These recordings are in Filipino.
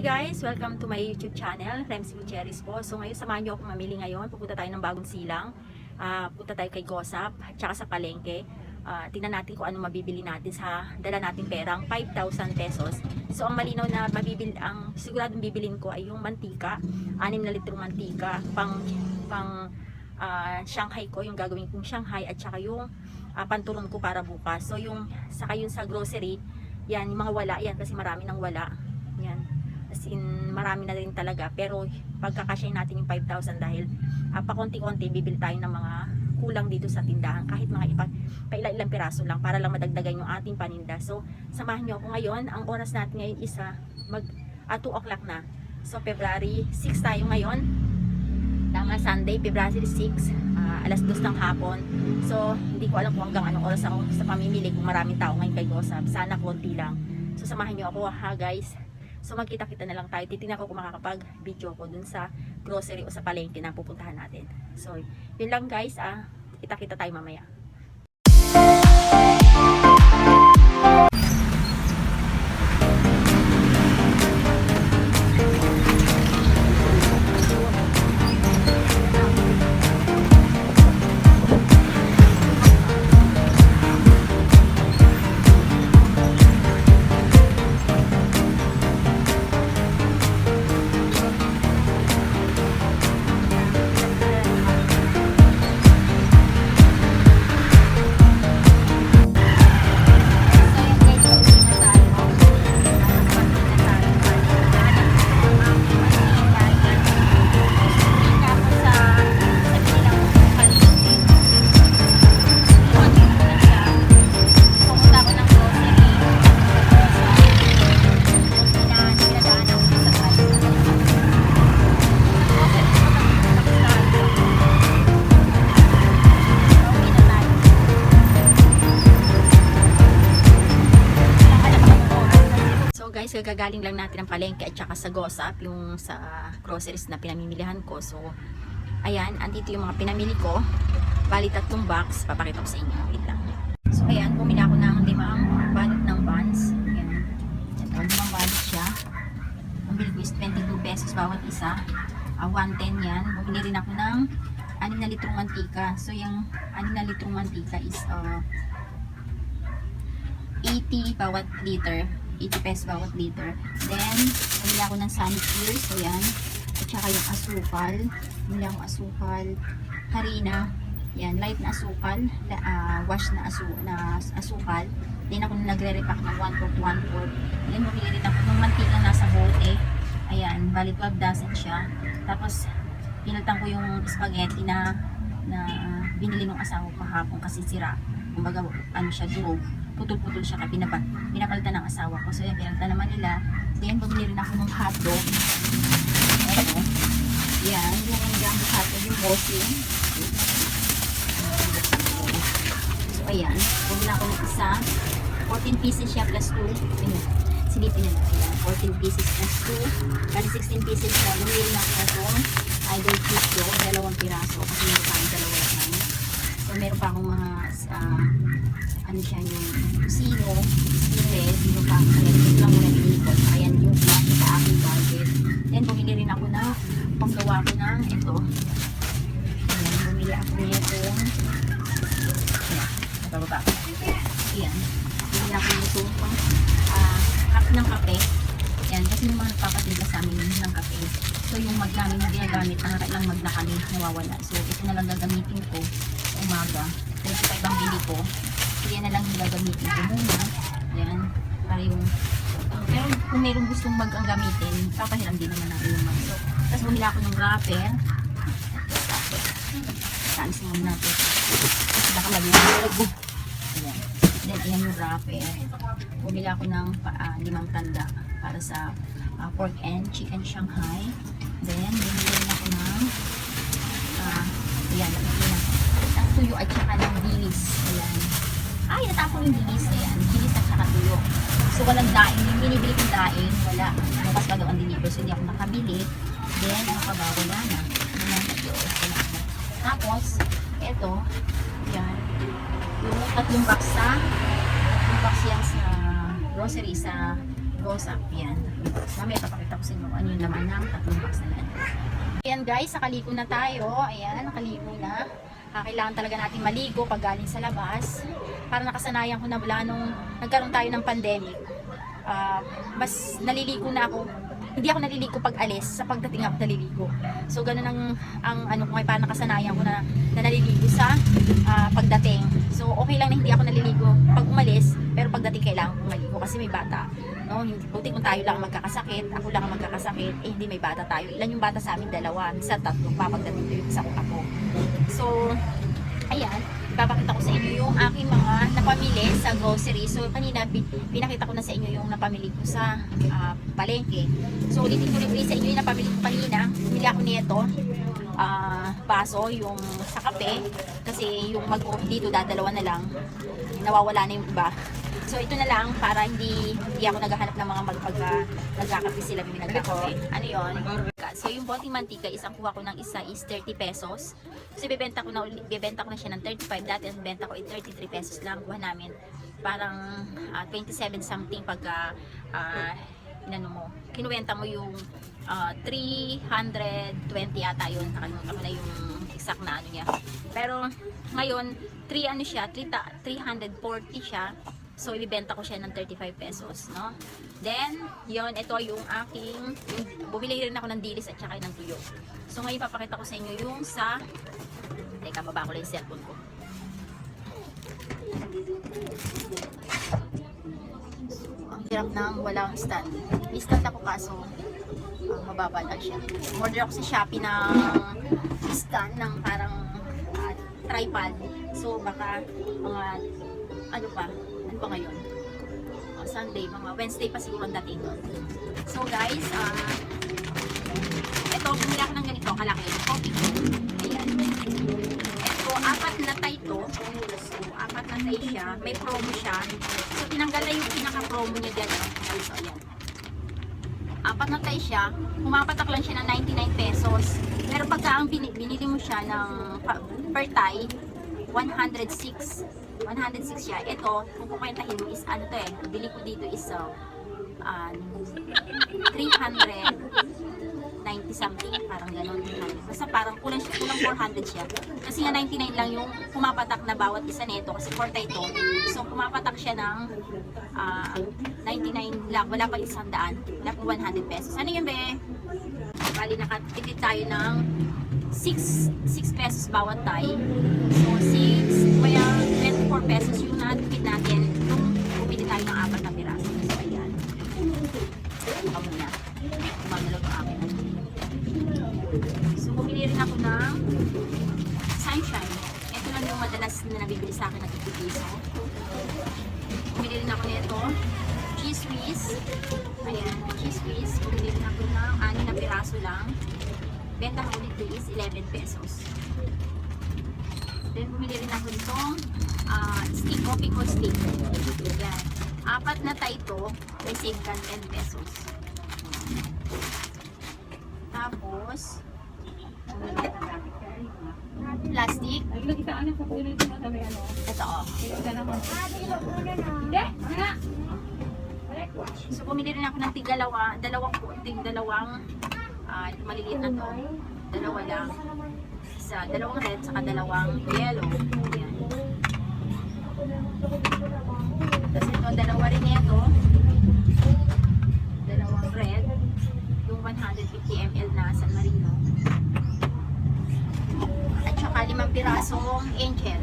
guys! Welcome to my YouTube channel, Remzy Gutierrez po. So ngayon, samahan niyo ako mamili ngayon. Pupunta tayo ng Bagong Silang. Pupunta tayo kay Gosap, tsaka sa palengke. Tingnan natin kung ano mabibili natin sa dala nating perang 5,000 pesos. So ang malinaw na mabibili, ang siguradong bibilin ko ay yung mantika, 6 na litrong mantika, pang Shanghai ko, yung gagawin kong Shanghai, at saka yung panturon ko para bukas. So yung saka yun sa grocery, yan, yung mga wala yan kasi marami nang wala. Yan. As in, marami na rin talaga. Pero pagkakasyahin natin yung 5,000 dahil pakonti-konti bibili tayo ng mga kulang dito sa tindahan. Kahit mga ilang piraso lang para lang madagdagan yung ating paninda. So, samahan nyo ako ngayon. Ang oras natin ngayon is 2 o'clock na. So, February 6 tayo ngayon. Tama, Sunday, February 6. Alas 2 ng hapon. So, hindi ko alam kung hanggang anong oras ako sa pamimili kung maraming tao ngayon kay Gosap. Sana konti lang. So, samahan nyo ako ha guys. So magkita-kita na lang tayo. Titingnan ko kung makakapag-video ko dun sa grocery o sa palengke na pupuntahan natin. So yun lang guys. Kita-kita tayo mamaya. Guys, gagaling lang natin ang palengke at saka sa Gosap, yung sa groceries na pinamimilihan ko. So, ayan, andito yung mga pinamili ko. Bali 3 box, papakita ko sa inyo. Wait lang. So, ayan, bumili ako ng 5 balot ng buns. Ayan. Ito, 5 balot siya. Ang bili ko is 22 pesos bawat isa. 110 yan. Bumili rin ako ng 6 na litrong mantika. So, yung 6 na litrong mantika is 80 bawat liter. 80 pesos bawat liter. Then, bumili ako ng Sunny Tears. So, yan. At saka yung asukal. Bumili ako asukal. Harina. Yan. Light na asukal. Wash na asukal. Then, ako nagre-repack ng 1/4. Then, bumili rin ako ng mantika nasa bote. Ayan. Bali 12 dozen siya. Tapos, pinalitan ko yung spaghetti na binili ng asawa ko kahapon kasi sira. Kumbaga, ano siya, durog. Putol-putol siya kaya pinapalitan ng asawa ko. So yan, pinalitan naman nila. Then, bumili rin ako ng hotdog. Ayan. Yan, yung jumbo hotdog, yung bossing. So, ayan. Bumili ako ng isa. 14 pieces siya plus 2. Silipin na lang. Ayan, 14 pieces plus 2. Kali 16 pieces siya. Bumili rin ako na itong idol cheese dog. 2 piraso. Kasi meron pa akong 2 lang. So, meron pa akong mga ano siya, yung sino pa ako lang muna inikot. Ayan yung plan sa aking budget. Then bumili rin ako na panggawa ko ng ito. Ayan, bumili ako nito. Ayan, nababa. Ayan, bumili ako nito cup ng kape. Ayan, kasi yung mga nagpapatinda sa amin ng kape. So yung mag namin na ginagamit, nakakailang mag na kami nawawala. So ito na lang gagamitin ko sa umaga. So ito pa ibang bili ko. So yan na lang yung gagamitin ko muna. Yan. Para yung pero kung mayroong gustong gamitin, papahiram din naman natin yung mag. So, tapos bumili ako ng wrapper. Saalis naman natin. Kasi baka mag-iwag. Ayan. Then ayan yung wrapper. Bumili ako ng 5 tanda para sa pork and chicken Shanghai. Then bumili rin ako ng ayan, ng tuyo at saka ng dilis. Ayan. Ay, natapon yung dilis. Ayan, dilis at saka tuyo. So, walang daing. Yung binibili kong daing, wala. Bukas pa daw ang deliver. So, hindi ako nakabili. Then, wala na. Tapos, eto, yan. Yung 3 box yan sa grocery, sa goes up. Yan. Mamaya papakita ko sa inyo ano yung laman ng tatlong box na yan. Ayan guys, nakaligo na tayo. Ayan, nakaligo na. Kailangan talaga natin maligo pag galing sa labas. Para nakasanayan ko na mula nung nagkaroon tayo ng pandemic. Mas naliligo na ako. Hindi ako naliligo pag alis, sa pagdating ako naliligo. So ganun ang ano ko, parang nakasanayan ko na naliligo sa pagdating. So okay lang na hindi ako naliligo pag umalis, pero pagdating kailangan ko maligo kasi may bata. No, buti kung tayo lang magkakasakit, ako lang ang magkakasakit, hindi may bata tayo. Ilan yung bata sa amin? 2, minsan 3 pa pagdating ko yung isa kong apo. So ayan, ipapakita ko sa inyo yung aking mga napamili sa grocery. So kanina pinakita ko na sa inyo yung napamili ko sa palengke. So ulitin ko rin sa inyo yung napamili ko kanina. Bumili ako nito baso, yung sa kape, kasi yung dito dadalawa na lang, nawawala na yung iba. So ito na lang para hindi ako naghahanap ng mga nagkakape sila, bibili nagkakape. Ano yon? So yung boting mantika is ang kuha ko ng isa is 30 pesos. So bibenta ko na siya ng 35. Dati ang benta ko ay 33 pesos lang kuha namin. Parang 27 something pagka kinuwenta mo yung 320 yata yun. Nakalimutan ko na yung exact na ano niya. Pero ngayon 340 siya. So, ibibenta ko siya ng 35 pesos, no? Then, yon, ito yung aking, bumili rin ako ng dilis at saka ng tuyo. So, ngayon papakita ko sa inyo yung sa, teka, baba ko lang yung cellphone ko. Ang hirap nang walang stand. May stand ako kaso, mababa lang siya. Order ako sa Shopee ng stand ng parang tripod. So, baka mga, ano pa ngayon, Sunday, mga Wednesday pa siguro ang dating doon. So guys, ito, bumili ako ng ganito kalaki, coffee. Ayan, ito, 4 na tayo to. So 4 na tayo siya, may promo siya. So tinanggal na yung pinaka-promo niya dyan. So ayan, 4 na tayo siya, pumapatak lang siya ng 99 pesos. Pero pagka ang binili mo siya ng per tie, 106 siya. Ito, kung kukwentahin mo is ano to bili ko dito is 390 something, parang gano'n. Basta parang kulang 400 siya. Kasi nga 99 lang yung pumapatak na bawat isa nito kasi 4 ito. So pumapatak siya ng 99 lang, wala pa 100, wala pa 100 pesos. Ano yun be? Bali nakatipid tayo ng 6 pesos bawat tie. So 6, kaya 24 pesos yung natipid natin nung bumili tayo ng 4 na piraso. So ayan. Baka muna. Kumanalo ang akin. So bumili rin ako ng Sunshine. Ito lang yung madalas na nabibili sa akin na 50 piso. Bumili rin ako nito. Cheese Whiz. Ayan, Cheese Whiz. Bumili rin ako ng 6 na piraso lang. Benta ko nito is 11 pesos. Then bumili rin ako nitong stick, coffee ko stick. Yan. 4 na tayo ito, may save ka 10 pesos. Tapos, plastic. Ito So bumili rin ako ng dalawang maliliit na to. 2 lang. Isa, 2 red, saka 2 yellow. Ayan. Tapos ito, 2 rin ito. 2 red. Yung 150 ml na San Marino. At saka 5 pirasong Angel.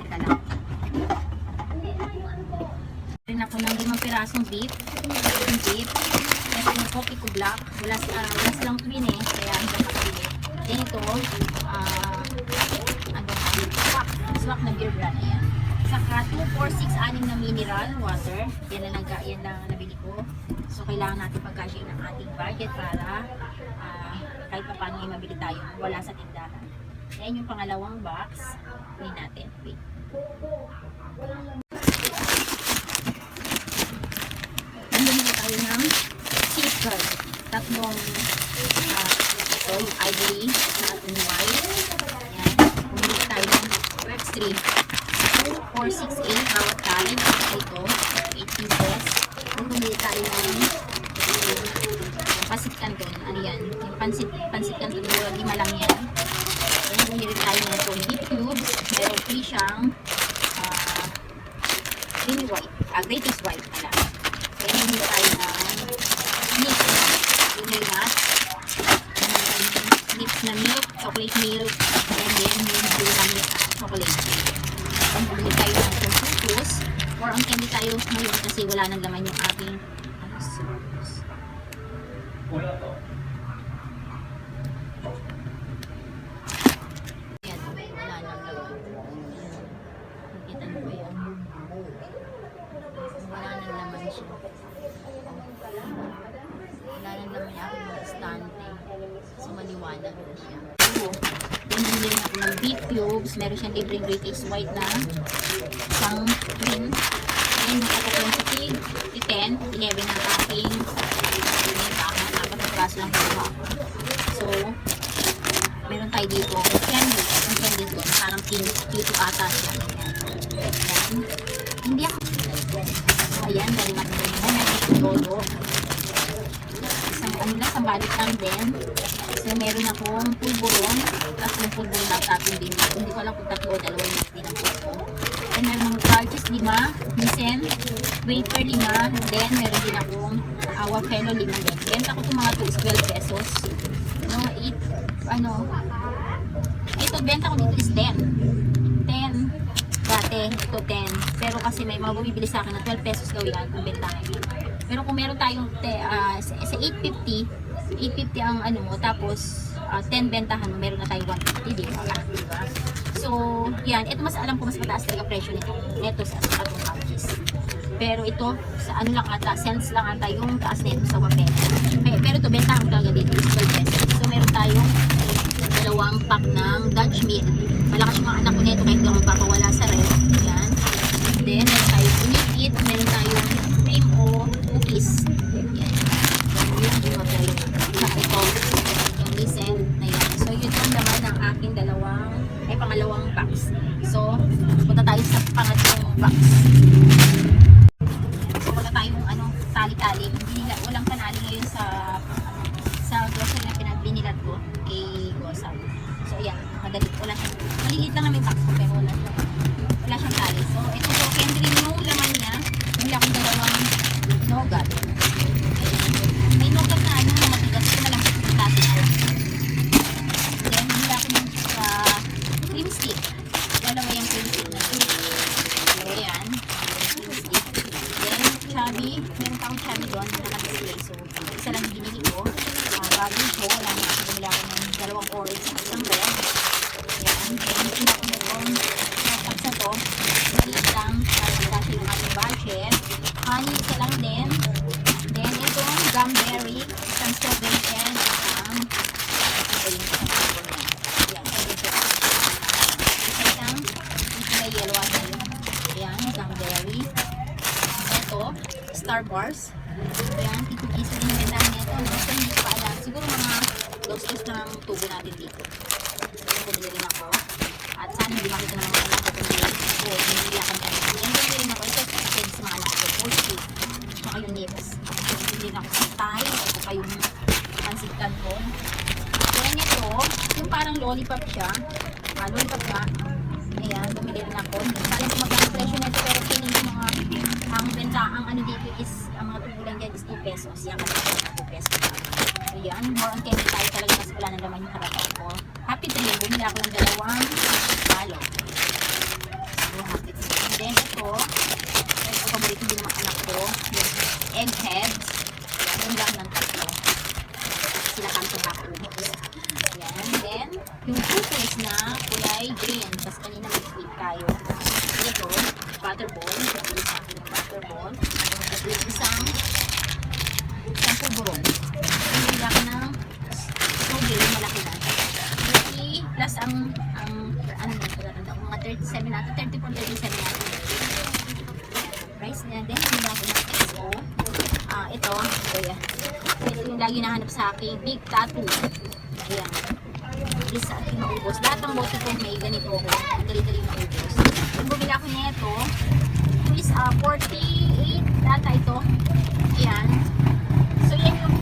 Teka lang. Rin ako ng 5 pirasong beef. Ito yung coffee ko black. Wala silang twin kaya hindi ako pili. Then ito, swak na beer brand. Ayan. Saka 2, 4, 6, 6 na mineral water. Yan lang nabili ko. So kailangan natin pagkasya ng ating budget para kahit pa paano ay mabili tayo. Wala sa tindahan. Ayan yung pangalawang box. Pili natin. Wait. Bumili tayo ng Safeguard. 3 ito, yung ivory at yung white. Ayan. Bumili tayo ng Rex 3. 4, 6, 8 bawat time. Ito, 80 pansit canton. Ano yan? Yung pansit canton, 5 lang yan. Then, bumili tayo na itong beef cubes. Meron free siyang creamy white. Greatest white pala. Then, bumili tayo ng milk. Bumili nuts. Mix na milk, chocolate milk, and then yung bulang milk, chocolate. Then, bumili tayo ng juice. Or ang candy tayo ngayon kasi wala nang laman yung ating sauce. Wala to. Ayan, wala nang laman. Nakita mo ba yan? Wala nang laman siya. Wala nang laman yung aking estante. So, maliwanag na siya. Then, bumili na ako ng beef cubes. Meron siyang libreng British white na isang green. Then, ako quantity, 10, 11 ang aking pinitahan. Dapat ang braso lang kuha. So, meron tayo dito. Candy. Ang candy doon. Parang pito ata siya. Ayan. Hindi ako. Ayan, dali natin mo. Meron itong lolo. Isang balik lang din. So, meron akong pulburon. Tapos yung pulburon na tatin din. Hindi ko alam kung 3 o 2 yung din ang pulburon. And meron mga charges 5, misen, wafer 5. Then, meron din akong wafello 5 din. Benta ko itong mga 2 is 12 pesos. No, ito, benta ko dito is 10. 10. Dati, ito 10. Pero kasi may mga bumibili sa akin na 12 pesos gawin ang bentahan. Pero kung meron tayong sa 850 ang ano mo, tapos 10 bentahan mo, meron na tayong 150, di ba? Diba? So, yan. Ito mas alam ko, mas mataas talaga presyo nito. Ito sa atong couches. Pero ito, sa ano lang ata, cents lang ata yung taas nito sa wapel. Pero ito, bentahan ko talaga dito, 12 pesos. So, meron tayong 2 pack ng Dutch meat. Malakas yung mga anak ko nito kahit hindi ako magpapawala sa ref. Yan. Then, meron tayong unikit. Meron tayong cream o cookies. Yan. Yung wapel. Ito, yung listen na yan. So, yun ang naman ng aking pangalawang box. So, punta tayo sa pangatlong box. So, wala tayong tali-tali. Walang panali ngayon sa grocery na pinagbinilat ko kay Gosal. So, ayan, maliit lang namin box ko, pero wala siyang tali. So, ito po, Kendrin yung laman niya. Hindi akong 2 nougat. May nougat na matigas ko na lang sa natin. Then, hindi ako ng cream stick. Dalawa yung cream stick na ito. So, ayan. Cream stick. Then, chubby. Meron pa akong chubby doon na naka-display. So, isa lang binili ko. Bago ko, wala na ako. Bumila ako ng 2 orange at isang red. Ayan. Then, hindi ako meron. Tapos na to. Maliit lang. Kasi yung ating budget. Honey, isa lang din. Then, itong gumberry. Isang strawberry and isang yellow at ayan, gumberry. Ito, Star Wars. Ayan, tito-piso din yung bentahan nito. Ito, hindi ko pa alam. Siguro mga dos-dos na ang tubo natin dito. Bumili rin ako. At sana hindi makita na mga anak ko kung bumili ako tayo. Yan, bumili rin ako. Ito, pwede sa mga anak ko. Poultry. Saka yung nips. Bumili rin ako sa Thai. Ito pa yung pansit canton. Then ito, yung parang lollipop siya. Lollipop nga. Ayan, bumili rin ako. Alam ko magkano presyo nito, pero feeling ko ang benta, ang ano dito is, ang mga tubulan dyan is 2 pesos. Yan, kasi 2 pesos. So yan, more on candy tayo talaga kasi wala na naman yung harapan ko. Happy Tree, bumili ako ng 2 palo. So, Happy Tree. And then ito paborito din ng anak ko, yung eggheads. Yan, yung lang ng 3. Sila kanto nakaubos. Yan, then, yung cookies na kulay green. Tapos kanina mag-sleep tayo. Ito, butterball. Bili sa akin yung butterball. At isang pulburon. Bili ako ng strawberry, malaki na. 30 plus ang mga 37 natin, 34, 37 natin. Price niya din. Bili ako ng XO. Ito, yung lagi nahanap sa akin, big tattoo. Ayan. Isa at maubos. Lahat ng bote ko may ganito ako. Ang dali-dali maubos. Kung bumili ako nito, ito is 48 data ito. Ayan. So yan yung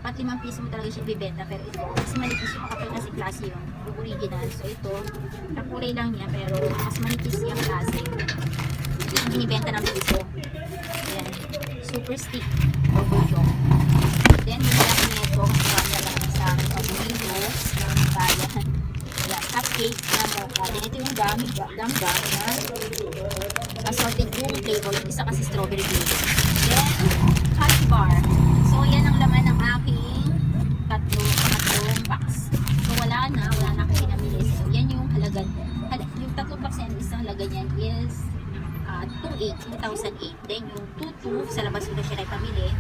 4-5 piso mo talaga siya bibenta, pero ito mas manipis yung kapal kasi klase yung original. So ito, nakulay lang niya pero mas manipis yung klase. Ito yung binibenta ng piso. Ayan, super stick or bulldog. Then bumila ko nito kasi kanya lang sa paborito ng bayan. Ayan, cupcake na mocha. Then ito yung gum na assorted yung flavor. Yung isa kasi strawberry flavor. Then, hot bar. So, yan ang laman ng aking tatlong box. So, wala na akong pinamili. So, yan yung halaga. Yung tatlong box yan, isang halaga niyan is 2008. Then, yung 22, sa labas ko na siya pamili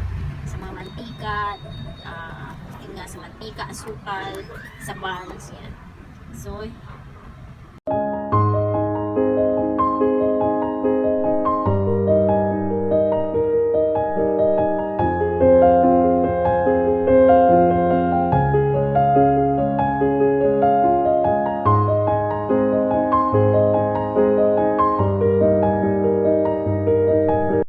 sa mga mantika, yun nga, sa mantika, asukal, sa buns, yan. So,